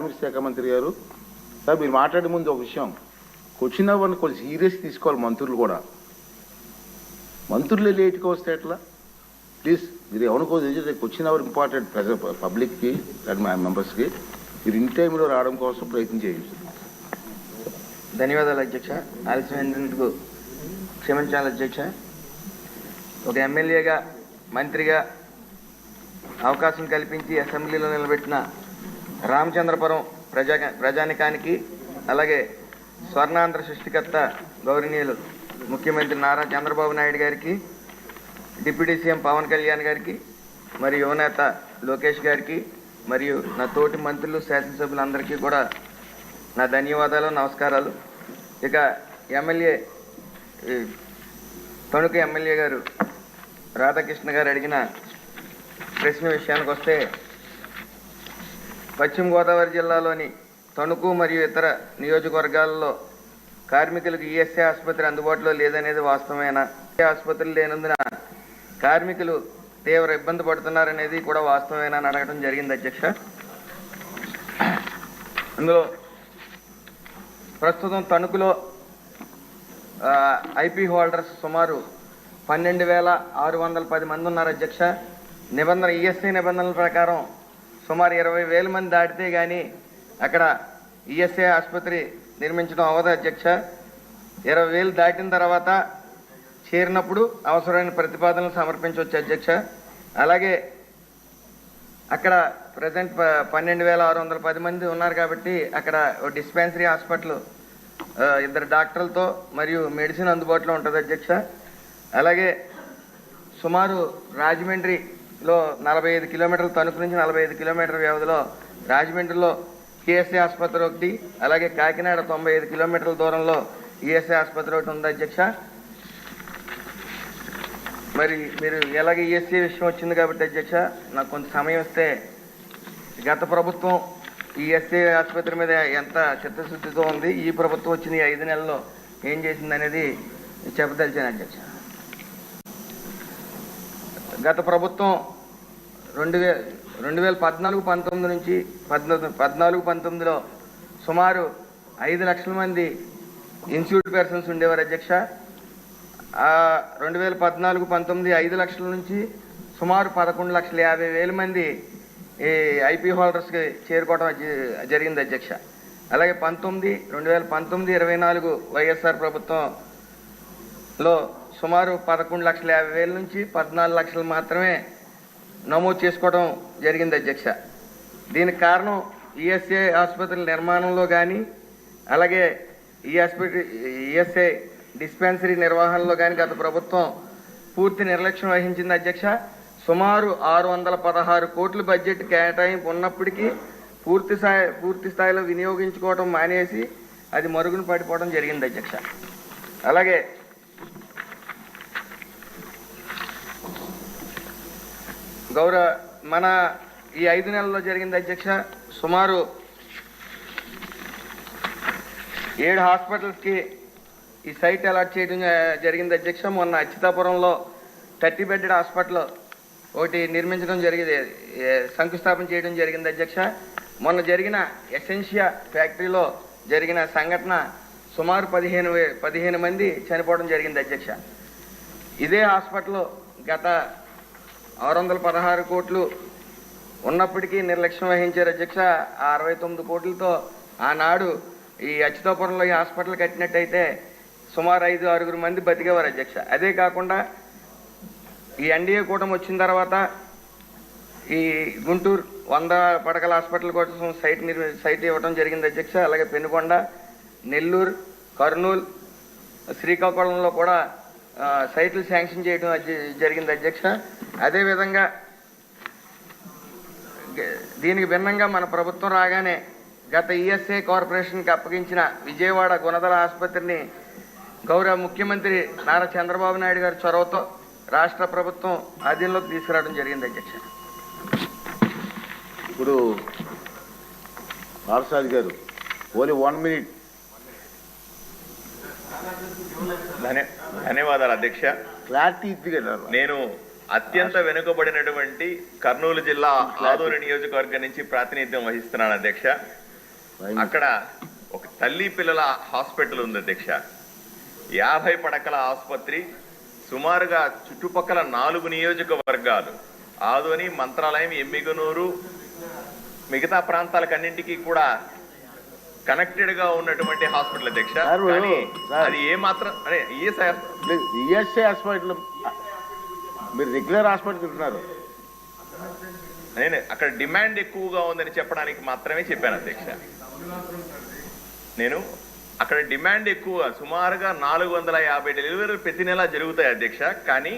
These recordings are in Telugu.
గ్రామీణ శాఖ మంత్రి గారు. సార్ మీరు మాట్లాడే ముందు ఒక విషయం, క్వశ్చన్ అవర్ని కొంచెం సీరియస్ తీసుకోవాలి మంత్రులు కూడా. మంత్రులు లేట్గా వస్తే ఎట్లా? ప్లీజ్ మీరు ఎవరికోసం క్వశ్చన్ అవర్ ఇంపార్టెంట్ పబ్లిక్కి అండ్ మా మెంబర్స్కి. మీరు ఇన్ టైంలో రావడం కోసం ప్రయత్నం చేయండి. ధన్యవాదాలు అధ్యక్ష. ఆలస్యమైనందుకు క్షమించాలి అధ్యక్ష. ఒక ఎమ్మెల్యేగా మంత్రిగా అవకాశం కల్పించి అసెంబ్లీలో నిలబెట్టిన రామచంద్రపురం ప్రజానికానికి, అలాగే స్వర్ణాంధ్ర సృష్టికర్త గౌరవనీయులు ముఖ్యమంత్రి నారా చంద్రబాబు నాయుడు గారికి, డిప్యూటీ సీఎం పవన్ కళ్యాణ్ గారికి, మరియు యువనేత లోకేష్ గారికి, మరియు నా తోటి మంత్రులు శాసనసభ్యులందరికీ కూడా నా ధన్యవాదాలు, నమస్కారాలు. ఇక ఎమ్మెల్యే తణుకు ఎమ్మెల్యే గారు రాధాకృష్ణ గారు అడిగిన ప్రశ్న విషయానికి వస్తే, పశ్చిమ గోదావరి జిల్లాలోని తణుకు మరియు ఇతర నియోజకవర్గాల్లో కార్మికులకు ఈఎస్ఐ ఆసుపత్రి అందుబాటులో లేదనేది వాస్తవమేనా? ఆసుపత్రులు లేనందున కార్మికులు తీవ్ర ఇబ్బంది పడుతున్నారనేది కూడా వాస్తవమేనా అని అడగడం జరిగింది అధ్యక్ష. అందులో ప్రస్తుతం తణుకులో ఐపీ హోల్డర్స్ సుమారు 12,610 మంది ఉన్నారు అధ్యక్ష. ఈఎస్ఐ నిబంధనల ప్రకారం సుమారు 20,000 మంది దాటితే కానీ అక్కడ ఈఎస్ఐ ఆసుపత్రి నిర్మించడం అవ్వదు అధ్యక్ష. 20,000 దాటిన తర్వాత చేరినప్పుడు అవసరమైన ప్రతిపాదనలు సమర్పించవచ్చు అధ్యక్ష. అలాగే అక్కడ ప్రజెంట్ 12,610 మంది ఉన్నారు కాబట్టి అక్కడ డిస్పెన్సరీ హాస్పిటల్ 2 డాక్టర్లతో మరియు మెడిసిన్ అందుబాటులో ఉంటుంది అధ్యక్ష. అలాగే సుమారు రాజమండ్రిలో 45 కిలోమీటర్ల, తణుకు నుంచి 45 కిలోమీటర్ల వ్యవధిలో రాజమండ్రిలో ఈఎస్ఐ ఆసుపత్రి ఒకటి, అలాగే కాకినాడ 95 కిలోమీటర్ల దూరంలో ఈఎస్ఐ ఆసుపత్రి ఒకటి ఉంది అధ్యక్ష. మరి మీరు ఎలాగ ఈఎస్ఐ విషయం వచ్చింది కాబట్టి అధ్యక్ష, నాకు కొంత సమయం ఇస్తే గత ప్రభుత్వం ఈఎస్ఐ ఆసుపత్రి మీద ఎంత చిత్తశుద్ధితో ఉంది, ఈ ప్రభుత్వం వచ్చిన ఈ 5 నెలల్లో ఏం చేసింది అనేది చెప్పదలిచాను అధ్యక్ష. గత ప్రభుత్వం 2014-19 నుంచి 14-19లో సుమారు 5 లక్షల మంది ఇన్స్టిట్యూట్ పర్సన్స్ ఉండేవారు అధ్యక్ష. 2014-19 5 లక్షల నుంచి సుమారు 11,50,000 మంది ఈ ఐపీ హోల్డర్స్కి చేరుకోవడం జరిగింది అధ్యక్ష. అలాగే 2019-24 వైఎస్ఆర్ ప్రభుత్వంలో సుమారు 11,50,000 నుంచి 14 లక్షలు మాత్రమే నమోదు చేసుకోవడం జరిగింది అధ్యక్ష. దీనికి కారణం ఈఎస్ఐ ఆసుపత్రుల నిర్మాణంలో కానీ, అలాగే ఈఎస్ఐ డిస్పెన్సరీ నిర్వహణలో కానీ గత ప్రభుత్వం పూర్తి నిర్లక్ష్యం వహించింది అధ్యక్ష. సుమారు 616 కోట్ల బడ్జెట్ కేటాయింపు ఉన్నప్పటికీ పూర్తి స్థాయిలో వినియోగించుకోవడం మానేసి అది మరుగున పడిపోవడం జరిగింది అధ్యక్ష. అలాగే మన ఈ 5 నెలల్లో జరిగింది అధ్యక్ష, సుమారు 7 హాస్పిటల్స్కి ఈ సైట్ అలాట్ చేయడం జరిగింది అధ్యక్ష. మొన్న అచ్యుతాపురంలో 30 బెడ్డెడ్ హాస్పిటల్ ఒకటి నిర్మించడం శంకుస్థాపన చేయడం జరిగింది అధ్యక్ష. మొన్న జరిగిన ఎసెన్షియా ఫ్యాక్టరీలో జరిగిన సంఘటన సుమారు 15 మంది చనిపోవడం జరిగింది అధ్యక్ష. ఇదే హాస్పిటల్ గత 616 కోట్లు ఉన్నప్పటికీ నిర్లక్ష్యం వహించారు అధ్యక్ష. 69 కోట్లతో ఆనాడు ఈ అచ్యుతాపురంలో ఈ హాస్పిటల్ కట్టినట్టయితే సుమారు 5-6 మంది బతికేవారు అధ్యక్ష. అదే కాకుండా ఈ ఎన్డీఏ కూటమి వచ్చిన తర్వాత ఈ గుంటూరు 100 పడకల హాస్పిటల్ కోసం సైట్ ఇవ్వడం జరిగింది అధ్యక్ష. అలాగే పెనుకొండ, నెల్లూరు, కర్నూలు, శ్రీకాకుళంలో కూడా సైట్లు శాంక్షన్ చేయడం జరిగింది అధ్యక్ష. అదేవిధంగా దీనికి భిన్నంగా మన ప్రభుత్వం రాగానే గత ఈఎస్ఐ కార్పొరేషన్కి అప్పగించిన విజయవాడ గుణదల ఆసుపత్రిని గౌరవ ముఖ్యమంత్రి నారా చంద్రబాబు నాయుడు గారి చొరవతో రాష్ట్ర ప్రభుత్వం ఆధీనంలోకి తీసుకురావడం జరిగింది అధ్యక్ష. ఇప్పుడు పార్సాది గారు ఓన్లీ 1 మినిట్. ధన్యవాదాలు అధ్యక్ష. క్లారిటీ నేను అత్యంత వెనుకబడినటువంటి కర్నూలు జిల్లా ఆదూరు నియోజకవర్గం నుంచి ప్రాతినిధ్యం వహిస్తున్నాను అధ్యక్ష. అక్కడ ఒక తల్లి పిల్లల హాస్పిటల్ ఉంది అధ్యక్ష. 50 పడకల ఆసుపత్రి, సుమారుగా చుట్టుపక్కల 4 నియోజకవర్గాలు, ఆదోని, మంత్రాలయం, ఎమ్మిగనూరు, మిగతా ప్రాంతాలకన్నింటికీ కూడా కనెక్టెడ్ గా ఉన్నటువంటి హాస్పిటల్ అధ్యక్ష. కానీ అది ఏ మాత్రం అదే ఈఎస్ఐ హాస్పిటల్ మీరు రెగ్యులర్ హాస్పిటల్ ఉంటున్నారు. నేను అక్కడ డిమాండ్ ఎక్కువగా ఉందని చెప్పడానికి మాత్రమే చెప్పాను అధ్యక్ష. నేను అక్కడ డిమాండ్ ఎక్కువ, సుమారుగా 450 డెలివరీలు ప్రతి నెల జరుగుతాయి అధ్యక్ష. కానీ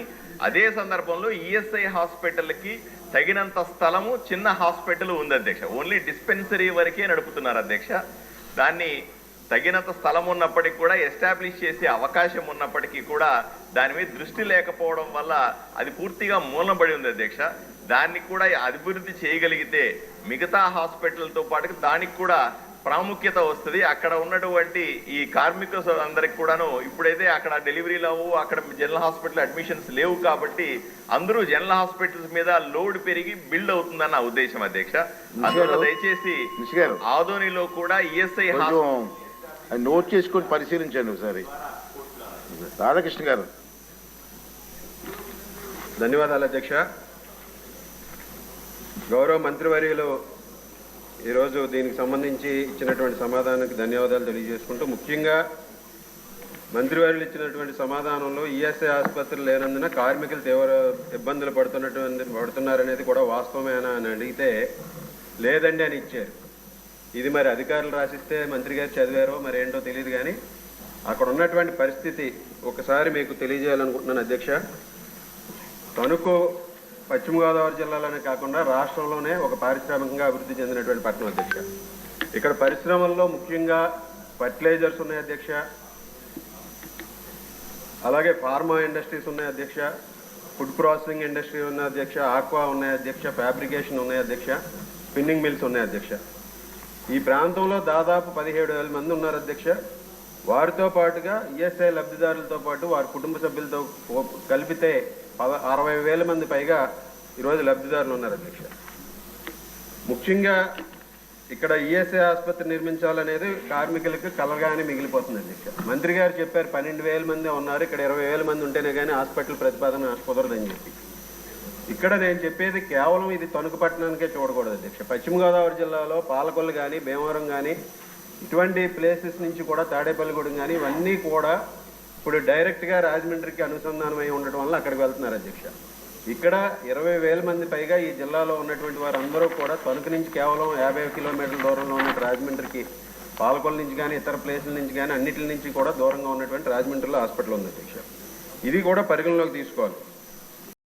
అదే సందర్భంలో ఈఎస్ఐ హాస్పిటల్కి తగినంత స్థలము, చిన్న హాస్పిటల్ ఉంది అధ్యక్ష. ఓన్లీ డిస్పెన్సరీ వరకే నడుపుతున్నారు అధ్యక్ష. దాన్ని తగినంత స్థలం ఉన్నప్పటికీ కూడా, ఎస్టాబ్లిష్ చేసే అవకాశం ఉన్నప్పటికీ కూడా దాని మీద దృష్టి లేకపోవడం వల్ల అది పూర్తిగా మూలనబడి ఉంది అధ్యక్ష. దాన్ని కూడా అభివృద్ధి చేయగలిగితే మిగతా హాస్పిటల్తో పాటు దానికి కూడా ప్రాముఖ్యత వస్తుంది. అక్కడ ఉన్నటువంటి ఈ కార్మికులు అందరికి కూడాను ఇప్పుడైతే అక్కడ డెలివరీలు అవ్వు, అక్కడ జనరల్ హాస్పిటల్ అడ్మిషన్స్ లేవు కాబట్టి అందరూ జనరల్ హాస్పిటల్స్ మీద లోడ్ పెరిగి బిల్డ్ అవుతుందన్న నా ఉద్దేశం అధ్యక్ష. అందువల్ల దయచేసి ఆదోనిలో కూడా ఈఎస్ఐ నోట్ చేసుకొని పరిశీలించండి ఒకసారి. రాధాకృష్ణ గారు. ధన్యవాదాలు అధ్యక్ష. గౌరవ మంత్రివర్యులు ఈరోజు దీనికి సంబంధించి ఇచ్చినటువంటి సమాధానానికి ధన్యవాదాలు తెలియజేసుకుంటూ, ముఖ్యంగా మంత్రివర్యులు ఇచ్చినటువంటి సమాధానంలో ఈఎస్ఐ ఆసుపత్రులు లేనందున కార్మికులు తీవ్ర ఇబ్బందులు పడుతున్నారనేది కూడా వాస్తవమేనా అని అడిగితే లేదండి అని ఇచ్చారు. ఇది మరి అధికారులు రాసిస్తే మంత్రి గారు చదివారో మరి ఏంటో తెలియదు. కానీ అక్కడ ఉన్నటువంటి పరిస్థితి ఒకసారి మీకు తెలియజేయాలనుకుంటున్నాను అధ్యక్ష. తణుకు పశ్చిమ గోదావరి జిల్లాలోనే కాకుండా రాష్ట్రంలోనే ఒక పారిశ్రామికంగా అభివృద్ధి చెందినటువంటి పట్టణం అధ్యక్ష. ఇక్కడ పరిశ్రమల్లో ముఖ్యంగా ఫర్టిలైజర్స్ ఉన్నాయి అధ్యక్ష, అలాగే ఫార్మా ఇండస్ట్రీస్ ఉన్నాయి అధ్యక్ష, ఫుడ్ ప్రాసెసింగ్ ఇండస్ట్రీ ఉన్నాయి అధ్యక్ష, ఆక్వా ఉన్నాయి అధ్యక్ష, ఫ్యాబ్రికేషన్ ఉన్నాయి అధ్యక్ష, స్పిన్నింగ్ మిల్స్ ఉన్నాయి అధ్యక్ష. ఈ ప్రాంతంలో దాదాపు 17,000 మంది ఉన్నారు అధ్యక్ష. వారితో పాటుగా ఈఎస్ఐ లబ్ధిదారులతో పాటు వారి కుటుంబ సభ్యులతో కలిపితే 60,000 మంది పైగా ఈరోజు లబ్ధిదారులు ఉన్నారు అధ్యక్ష. ముఖ్యంగా ఇక్కడ ఈఎస్ఐ ఆసుపత్రి నిర్మించాలనేది కార్మికులకు కలగానే మిగిలిపోతుంది అధ్యక్ష. మంత్రి గారు చెప్పారు 12,000 మంది ఉన్నారు, ఇక్కడ 20,000 మంది ఉంటేనే కానీ హాస్పిటల్ ప్రతిపాదన కుదరదని చెప్పి. ఇక్కడ నేను చెప్పేది కేవలం ఇది తణుకు పట్టణానికే చూడకూడదు అధ్యక్ష. పశ్చిమ గోదావరి జిల్లాలో పాలకొల్లు కానీ, భీమవరం కానీ, ఇటువంటి ప్లేసెస్ నుంచి కూడా తాడేపల్లిగూడెం కానీ ఇవన్నీ కూడా ఇప్పుడు డైరెక్ట్గా రాజమండ్రికి అనుసంధానమై ఉండటం వల్ల అక్కడికి వెళ్తున్నారు అధ్యక్ష. ఇక్కడ 20,000 మంది పైగా ఈ జిల్లాలో ఉన్నటువంటి వారందరూ కూడా తణుకు నుంచి కేవలం 50 కిలోమీటర్ల దూరంలో ఉన్న రాజమండ్రికి, పాలకొల్లు నుంచి కానీ ఇతర ప్లేసుల నుంచి కానీ అన్నిటి నుంచి కూడా దూరంగా ఉన్నటువంటి రాజమండ్రిలో హాస్పిటల్ ఉంది అధ్యక్ష. ఇది కూడా పరిగణలోకి తీసుకోవాలి.